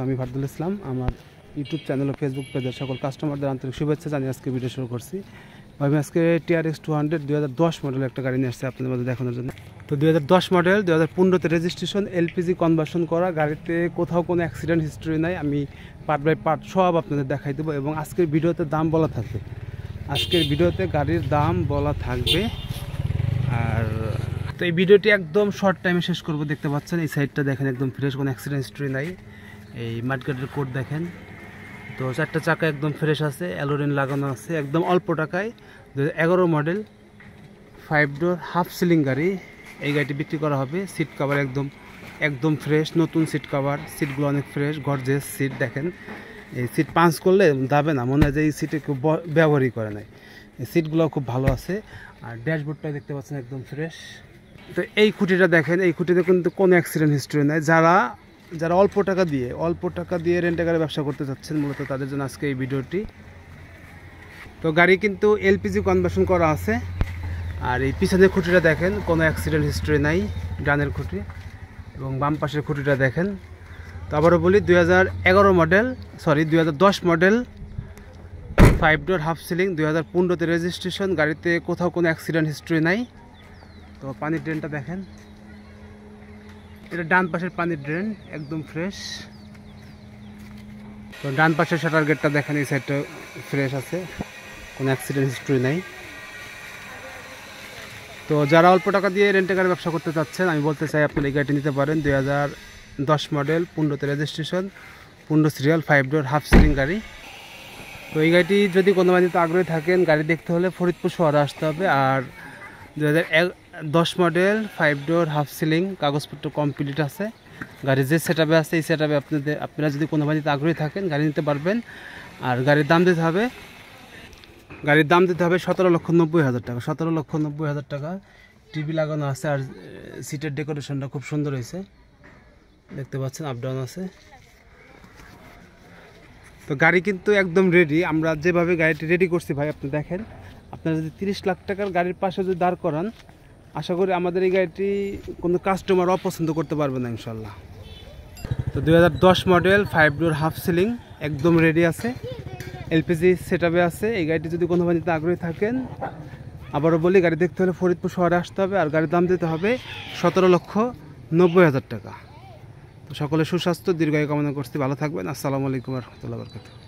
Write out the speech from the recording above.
আমি ফারদুল ইসলাম। আমার YouTube channel ও Facebook পেজের সকল কাস্টমারদের আন্তরিক শুভেচ্ছা জানিয়ে আজকে ভিডিও শুরু করছি। আমি আজকে TRX 200 2010 মডেল একটা গাড়ি নিয়ে আসছি আপনাদের মধ্যে দেখানোর জন্য। তো 2010 মডেল 2015-তে রেজিস্ট্রেশন, LPG কনভার্সন করা, গাড়িতে কোথাও কোনো অ্যাক্সিডেন্ট হিস্ট্রি নাই। আমি পার্ট বাই পার্ট সব আপনাদের দেখাই দেবো এবং আজকের ভিডিওতে দাম বলা থাকবে। আজকের ভিডিওতে গাড়ির দাম বলা থাকবে। আর তো এই ভিডিওটি একদম শর্ট টাইমে শেষ করব। দেখতে পাচ্ছেন এই সাইডটা দেখেন একদম ফ্রেশ, কোনো অ্যাক্সিডেন্ট হিস্ট্রি নাই। এই মাডগার্ডের কোড দেখেন। তো চারটা চাকা একদম ফ্রেশ আছে, অ্যালোরিন লাগানো আছে একদম অল্প টাকায়। 2011 মডেল 5 ডোর হাফ সিলিং গাড়ি। এই গাড়িটি বিক্রি করা হবে। সিট কাভার একদম ফ্রেশ, নতুন সিট কাভার। সিটগুলো অনেক ফ্রেশ, গর্জিয়াস সিট। দেখেন এই সিট পাঞ্চ করলে দাবে না, মনে হয় যে এই সিটে কেউ ব্যবহারই করে নাই। এই সিটগুলো খুব ভালো আছে। আর ড্যাশবোর্ডটা দেখতে পাচ্ছেন একদম ফ্রেশ। তো এই খুঁটিটা দেখেন, এই খুঁটিতে কিন্তু কোনো অ্যাক্সিডেন্ট হিস্ট্রি নাই। যারা অল্প টাকা দিয়ে রেন্টে গাড়ি ব্যবসা করতে চাচ্ছেন, মূলত তাদের জন্য আজকে এই ভিডিওটি। তো গাড়ি কিন্তু LPG কনভার্সন করা আছে। আর এই পিছনের খুঁটিটা দেখেন, কোনো অ্যাক্সিডেন্ট হিস্ট্রি নাই। ডানের খুঁটি এবং বাম পাশের খুঁটিটা দেখেন। তো আবারও বলি 2010 মডেল 5 ডোর হাফ সিলিং, 2015-তে রেজিস্ট্রেশন। গাড়িতে কোথাও কোনো অ্যাক্সিডেন্ট হিস্ট্রি নাই। তো পানির ড্রেনটা দেখেন, এটা ডান পাশের পানির ড্রেন একদম ফ্রেশ। তো ডান পাশের শাটার গেটটা দেখেন, এই সাইডটা ফ্রেশ আছে, কোনো অ্যাক্সিডেন্ট হিস্ট্রি নাই। তো যারা অল্প টাকা দিয়ে রেন্টে গাড়ি ব্যবসা করতে চাচ্ছেন, আমি বলতে চাই আপনারা এই গাড়িটি নিতে পারেন। 2010 মডেল 15-তে রেজিস্ট্রেশন, 15 সিরিয়াল, 5 ডোর হাফ সিলিং গাড়ি। তো এই গাড়িটি যদি কোনো বাড়িতে আগ্রহী থাকেন, গাড়ি দেখতে হলে ফরিদপুর শহরে আসতে হবে। আর 2010 মডেল 5 ডোর হাফ সিলিং, কাগজপত্র কমপ্লিট আছে। গাড়ির যে সেটআপে আছে এই সেটআপে আপনারা যদি কোনো বাড়িতে আগ্রহী থাকেন, গাড়ি নিতে পারবেন। আর গাড়ির দাম দিতে হবে 17,90,000 টাকা। 17,90,000 টাকা। টিভি লাগানো আছে আর সিটের ডেকোরেশনটা খুব সুন্দর হয়েছে, দেখতে পাচ্ছেন, আপ ডাউন আছে। তো গাড়ি কিন্তু একদম রেডি। আমরা যেভাবে গাড়িটি রেডি করছি ভাই, আপনি দেখেন, আপনারা যদি 30 লাখ টাকার গাড়ির পাশে যদি দাঁড় করান, আশা করি আমাদের এই গাড়িটি কোনো কাস্টমার অপছন্দ করতে পারবে না ইনশাল্লাহ। তো 2010 মডেল 5 ডোর হাফ সিলিং একদম রেডি আছে, LPG সেটআপে আছে। এই গাড়িটি যদি কোনো বাড়িতে আগ্রহী থাকেন, আবারও বলি, গাড়ি দেখতে হলে ফরিদপুর শহরে আসতে হবে। আর গাড়ির দাম দিতে হবে 17,90,000 টাকা। তো সকলে সুস্বাস্থ্য দীর্ঘায়ু কামনা করছি। ভালো থাকবেন। আসসালামু আলাইকুম ওয়া রাহমাতুল্লাহি ওয়া বারাকাতুহু।